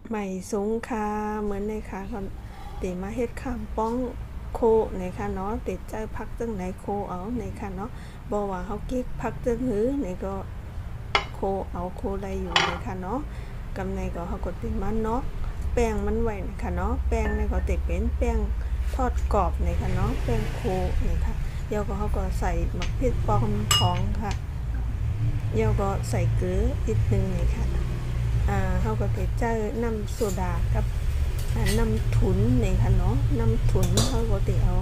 ใหม่สงคาเหมือนในค่ะเขาติมาเฮ็ดข้ามป้องโคในค่ะเนาะติดใจพักจังไหนโคเอาในค่ะเนาะบอกว่าเขากิ๊กพักจังหื้อในก็โคเอาโคได้อยู่ในค่ะเนาะกำในก็เขาก็ติมาเนาะแป้งมันไว้ในค่ะเนาะแป้งในก็ติเป็นแป้งทอดกรอบในค่ะเนาะแป้งโคในค่ะเดี๋ยวก็เขาก็ใส่หมักพริกปอมของค่ะเดี๋ยวก็ใส่เกลือนิดนึงในค่ะเขาก็จะเจอน้ำโซดากับน้ำถุนในค่ะเนาะน้ำถุนเขาก็จะเอา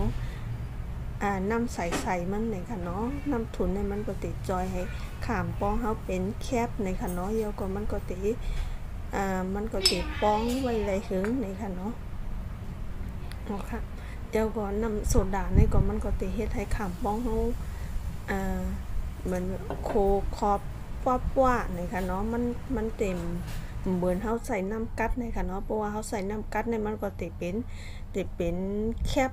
น้ำใสมันในค่ะเนาะน้ำถุนในมันก็จะจอยให้ขามป้องเขาเป็นแคบในค่ะเนาะเดี๋ยวก็มันก็จะป้องไว้เลยหึงในค่ะเนาะค่ะเดี๋ยวก็น้ำโซดาในก็มันก็จะเฮ็ดให้ขามป้องเขาเหมือนโคคอบว่าในค่ะเนาะมันเต็มเหมือนเขาใส่น้ำกัดในค่ะเนาะเพราะว่าเขาใส่น้ำกัดในมันก็ติเป็นแคบ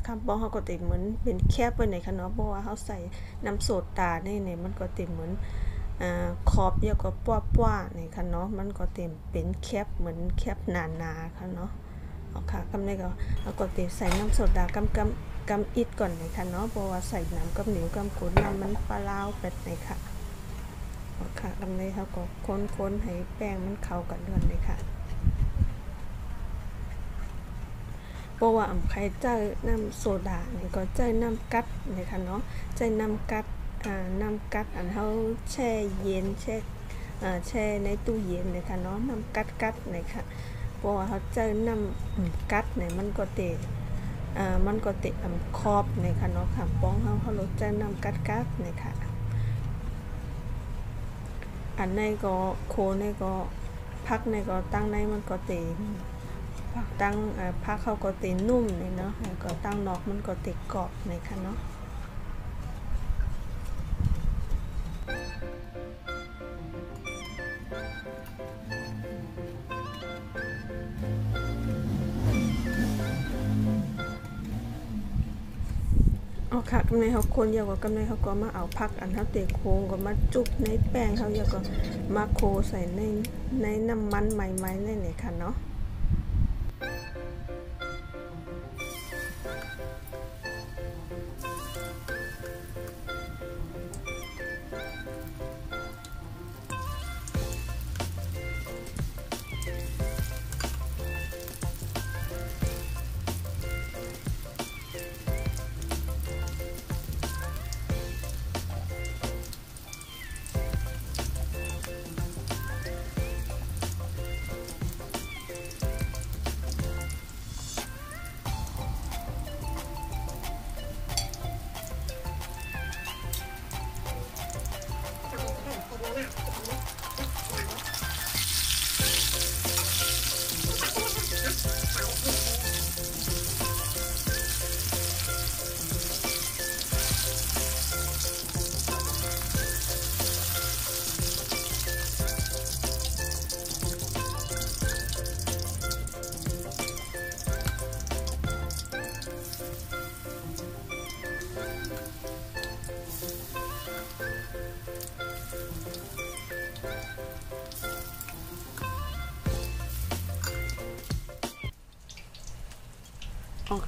คำบอกเขาก็ติเหมือนเป็นแคบไปในค่ะเนาะเพราะว่าเขาใส่น้ำโซดาในมันก็ติเหมือนขอบเยอะก็ป้าในค่ะเนาะมันก็เต็มเป็นแคบเหมือนแคบหนาค่ะเนาะค่ะกำในก็เขาก็ติใส่น้ำโซดากำอิดก่อนในค่ะเนาะเพราะว่าใส่น้ำกับเหนียวกับขุ่นน้ำมันปลาลาวเป็ดในค่ะค่ะกำในเขาก็ค้นให้แป้งมันเข้ากันด้วยเลยค่ะเพราะว่าใครเจอน้ำโซดาเนี่ยก็เจอน้ำกัดเลยค่ะเนาะเจอน้ำกัดอันเขาแช่เย็นแช่ในตู้เย็นเลยค่ะเนาะน้ำกัดเลยค่ะเพราะว่าเขาเจอน้ำกัดเนี่ยมันก็เตะครอบเลยค่ะเนาะค่ะป้องเขาลดเจอน้ำกัดเลยค่ะอันในก็โคในก็พักในก็ตั้งในมันก็เตพักตั้งพักเขาก็เตนุ่มเลยเนาะก็ตั้งนอกมันก็เตกรอบเลยค่ะเนาะค่ะกำในเขาคนเยอะกว่ากำในเขาก็มาเอาพักอันเขาเตะโค้งก็มาจุบในแป้งเขาเยอะก็มาโคใส่ในน้ำมันใหม่ๆเลยค่ะเนาะ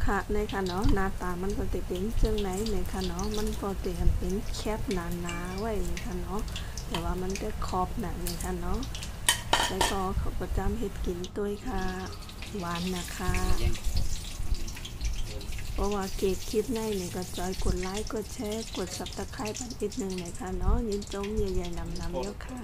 ค่ะในค่ะเนาะหน้าตามันก็จะเป็นเรื่องไหนในค่ะเนาะมันก็จะเป็นแคบหนาไว้ในค่ะเนาะแต่ว่ามันจะครอบหนาในค่ะเนาะแล้วก็เขาประจำเฮ็ดกินด้วยค่ะหวานนะคะเพราะว่าเกตคลิปในนี่ก็จอยกดไลค์กดแชร์กดซับสไครป์อีกนึงในค่ะเนาะยินจมใหญ่ๆนำเยอะค่ะ